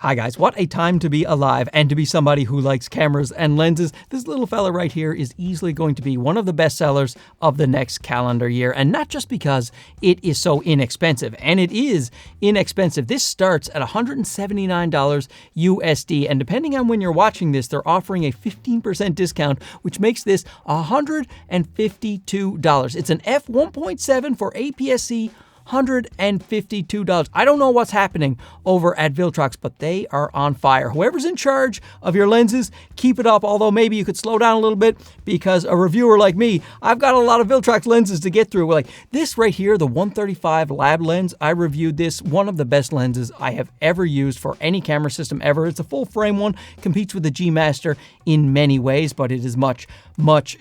Hi guys, what a time to be alive and to be somebody who likes cameras and lenses. This little fella right here is easily going to be one of the best sellers of the next calendar year, and not just because it is so inexpensive, and it is inexpensive. This starts at $179 USD, and depending on when you're watching this, they're offering a 15% discount, which makes this $152. It's an f1.7 for APS-C, $152. I don't know what's happening over at Viltrox, but they are on fire. Whoever's in charge of your lenses, keep it up, although maybe you could slow down a little bit because a reviewer like me, I've got a lot of Viltrox lenses to get through. Like this right here, the 135 lab lens, I reviewed this, one of the best lenses I have ever used for any camera system ever. It's a full frame one, competes with the G Master in many ways, but it is much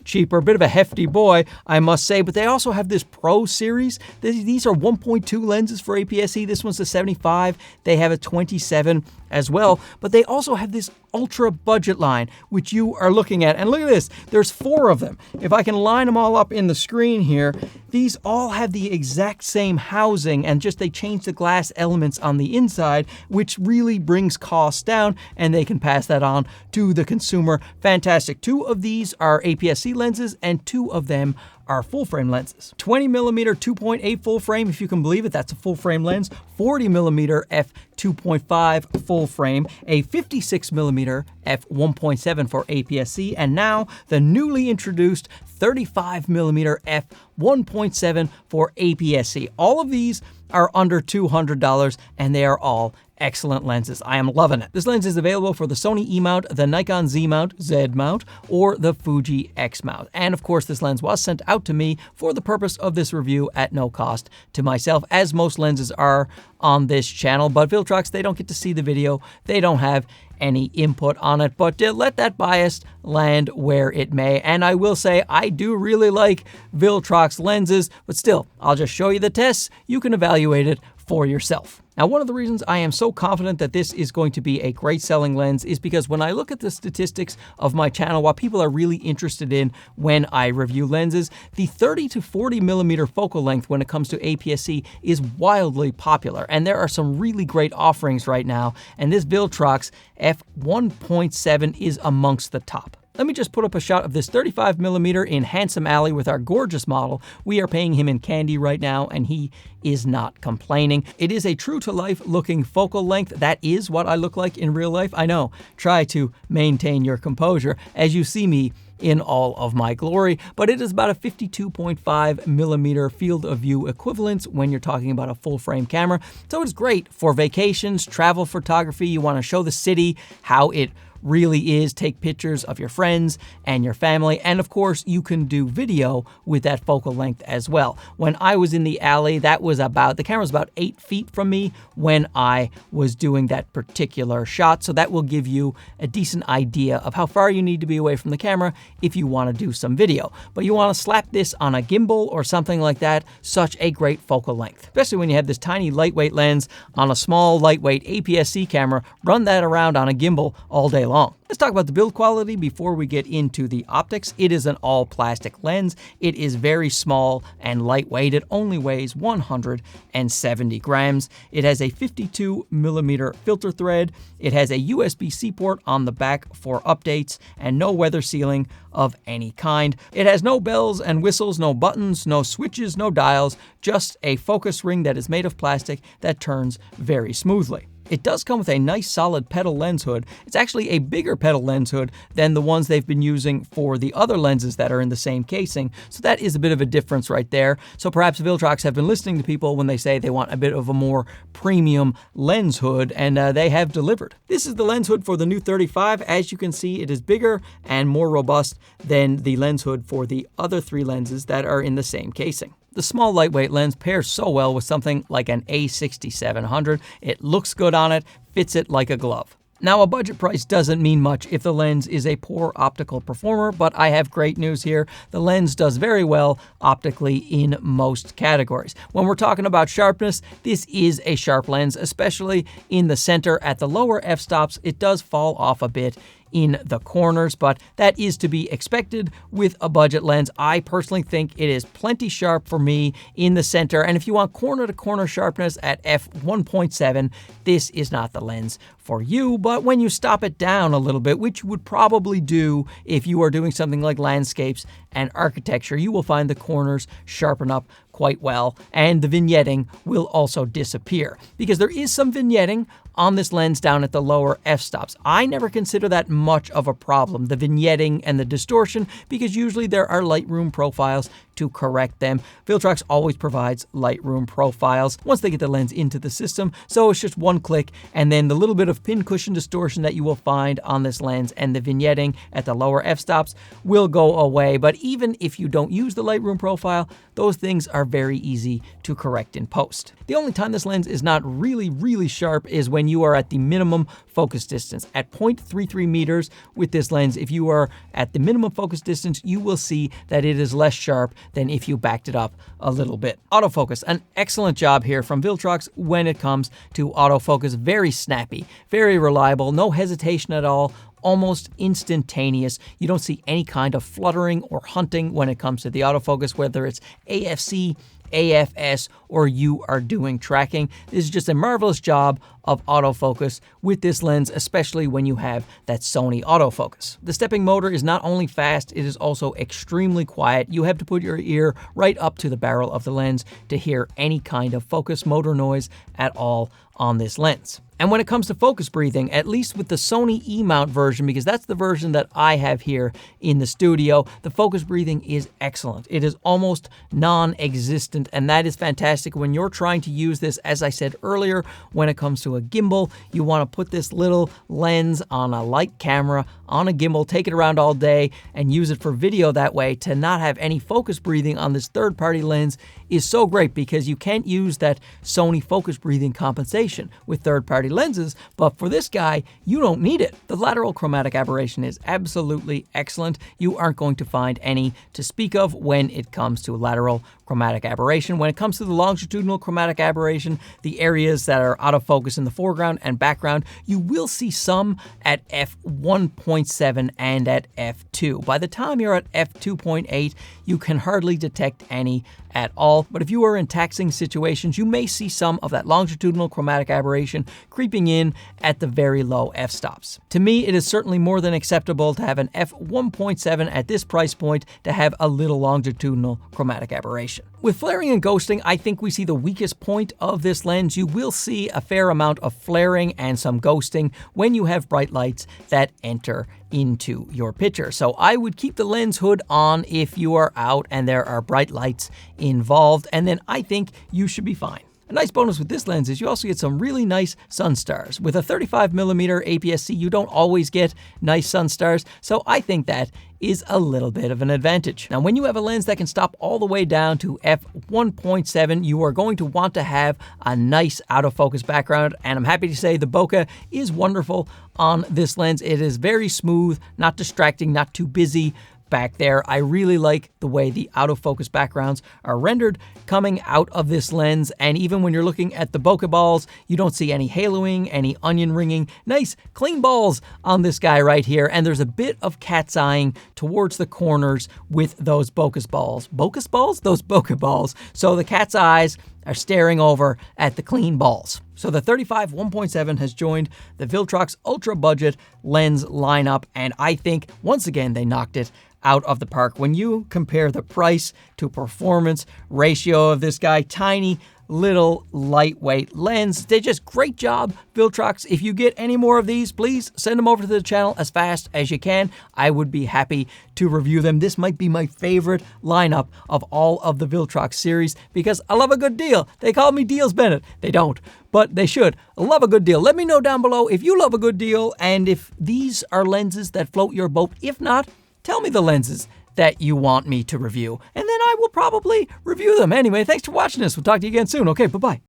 cheaper. A bit of a hefty boy, I must say, but they also have this Pro series. These are 1.2 lenses for APS-C. This one's a 75. They have a 27 as well, but they also have this ultra budget line, which you are looking at. And look at this, there's 4 of them. If I can line them all up in the screen here, these all have the exact same housing, and just they change the glass elements on the inside, which really brings costs down, and they can pass that on to the consumer. Fantastic. 2 of these are APS-C lenses, and 2 of them are full frame lenses. 20mm 2.8 full frame, if you can believe it, that's a full frame lens. 40mm f2.5 full frame, a 56mm f1.7 for APS-C, and now the newly introduced 35mm f1.7 for APS-C. All of these are under $200, and they are all excellent lenses. I am loving it. This lens is available for the Sony E mount, the Nikon Z mount, or the Fuji X mount. And of course, this lens was sent out to me for the purpose of this review at no cost to myself, as most lenses are on this channel. But Viltrox, they don't get to see the video. They don't have any input on it, but let that bias land where it may. And I will say, I do really like Viltrox lenses, but still, I'll just show you the tests. You can evaluate it for yourself. Now, one of the reasons I am so confident that this is going to be a great selling lens is because when I look at the statistics of my channel, what people are really interested in when I review lenses, the 30 to 40mm focal length when it comes to APS-C is wildly popular. And there are some really great offerings right now, and this Viltrox f1.7 is amongst the top. Let me just put up a shot of this 35mm in Handsome Alley with our gorgeous model. We are paying him in candy right now, and he is not complaining. It is a true-to-life looking focal length. That is what I look like in real life. I know. Try to maintain your composure as you see me in all of my glory, but it is about a 52.5mm field of view equivalence when you're talking about a full frame camera. So it's great for vacations, travel photography. You want to show the city how it really is, take pictures of your friends and your family, and of course you can do video with that focal length as well. When I was in the alley, the camera was about 8 feet from me when I was doing that particular shot, so that will give you a decent idea of how far you need to be away from the camera if you want to do some video. But you want to slap this on a gimbal or something like that, such a great focal length. Especially when you have this tiny lightweight lens on a small lightweight APS-C camera, run that around on a gimbal all day long. Let's talk about the build quality before we get into the optics. It is an all plastic lens. It is very small and lightweight. It only weighs 170 grams. It has a 52mm filter thread. It has a USB-C port on the back for updates and no weather sealing of any kind. It has no bells and whistles, no buttons, no switches, no dials, just a focus ring that is made of plastic that turns very smoothly. It does come with a nice solid petal lens hood. It's actually a bigger petal lens hood than the ones they've been using for the other lenses that are in the same casing. So that is a bit of a difference right there. So perhaps Viltrox have been listening to people when they say they want a bit of a more premium lens hood, and they have delivered. This is the lens hood for the new 35. As you can see, it is bigger and more robust than the lens hood for the other 3 lenses that are in the same casing. The small lightweight lens pairs so well with something like an A6700. It looks good on it, fits it like a glove. Now, a budget price doesn't mean much if the lens is a poor optical performer, but I have great news here. The lens does very well optically in most categories. When we're talking about sharpness, this is a sharp lens, especially in the center. At the lower f-stops, it does fall off a bit in the corners, but that is to be expected with a budget lens. I personally think it is plenty sharp for me in the center, and if you want corner-to-corner sharpness at f1.7, this is not the lens for you. But when you stop it down a little bit, which you would probably do if you are doing something like landscapes and architecture, you will find the corners sharpen up quite well, and the vignetting will also disappear, because there is some vignetting on this lens down at the lower f-stops. I never consider that much of a problem, the vignetting and the distortion, because usually there are Lightroom profiles to correct them. Viltrox always provides Lightroom profiles once they get the lens into the system, so it's just one click, and then the little bit of pincushion distortion that you will find on this lens and the vignetting at the lower f-stops will go away. But even if you don't use the Lightroom profile, those things are very easy to correct in post. The only time this lens is not really sharp is when you are at the minimum focus distance. At 0.33 meters with this lens, if you are at the minimum focus distance, you will see that it is less sharp than if you backed it up a little bit. Autofocus, an excellent job here from Viltrox when it comes to autofocus. Very snappy, very reliable, no hesitation at all, almost instantaneous. You don't see any kind of fluttering or hunting when it comes to the autofocus, whether it's AFC, AFS, or you are doing tracking. This is just a marvelous job of autofocus with this lens, especially when you have that Sony autofocus. The stepping motor is not only fast, it is also extremely quiet. You have to put your ear right up to the barrel of the lens to hear any kind of focus motor noise at all on this lens. And when it comes to focus breathing, at least with the Sony E-mount version, because that's the version that I have here in the studio, the focus breathing is excellent. It is almost non-existent, and that is fantastic when you're trying to use this. As I said earlier, when it comes to a gimbal, you want to put this little lens on a light camera on a gimbal, take it around all day, and use it for video that way. To not have any focus breathing on this third-party lens is so great, because you can't use that Sony focus breathing compensation with third-party lenses, but for this guy, you don't need it. The lateral chromatic aberration is absolutely excellent. You aren't going to find any to speak of when it comes to lateral chromatic aberration. When it comes to the longitudinal chromatic aberration, the areas that are out of focus in the foreground and background, you will see some at f1.7 and at f2. By the time you're at f2.8, you can hardly detect any at all. But if you are in taxing situations, you may see some of that longitudinal chromatic aberration creeping in at the very low f-stops. To me, it is certainly more than acceptable to have an f1.7 at this price point to have a little longitudinal chromatic aberration. With flaring and ghosting, I think we see the weakest point of this lens. You will see a fair amount of flaring and some ghosting when you have bright lights that enter into your picture. So I would keep the lens hood on if you are out and there are bright lights involved, and then I think you should be fine. A nice bonus with this lens is you also get some really nice Sunstars. With a 35mm APS-C, you don't always get nice Sunstars, so I think that is a little bit of an advantage. Now, when you have a lens that can stop all the way down to f1.7, you are going to want to have a nice out-of-focus background, and I'm happy to say the Bokeh is wonderful on this lens. It is very smooth, not distracting, not too busy back there. I really like the way the out-of-focus backgrounds are rendered coming out of this lens, and even when you're looking at the bokeh balls, you don't see any haloing, any onion ringing. Nice, clean balls on this guy right here, and there's a bit of cat's eyeing towards the corners with those bokeh balls. Bokeh balls? Those bokeh balls. So the cat's eyes are staring over at the clean balls. So the 35 1.7 has joined the Viltrox Ultra Budget lens lineup, and I think, once again, they knocked it out of the park. When you compare the price to performance ratio of this guy, tiny little lightweight lens, they just great job, Viltrox. If you get any more of these, please send them over to the channel as fast as you can. I would be happy to review them. This might be my favorite lineup of all of the Viltrox series because I love a good deal. They call me Deals Bennett. They don't, but they should. I love a good deal. Let me know down below if you love a good deal and if these are lenses that float your boat. If not, tell me the lenses that you want me to review, and then I will probably review them. Anyway, thanks for watching this. We'll talk to you again soon. Okay, bye-bye.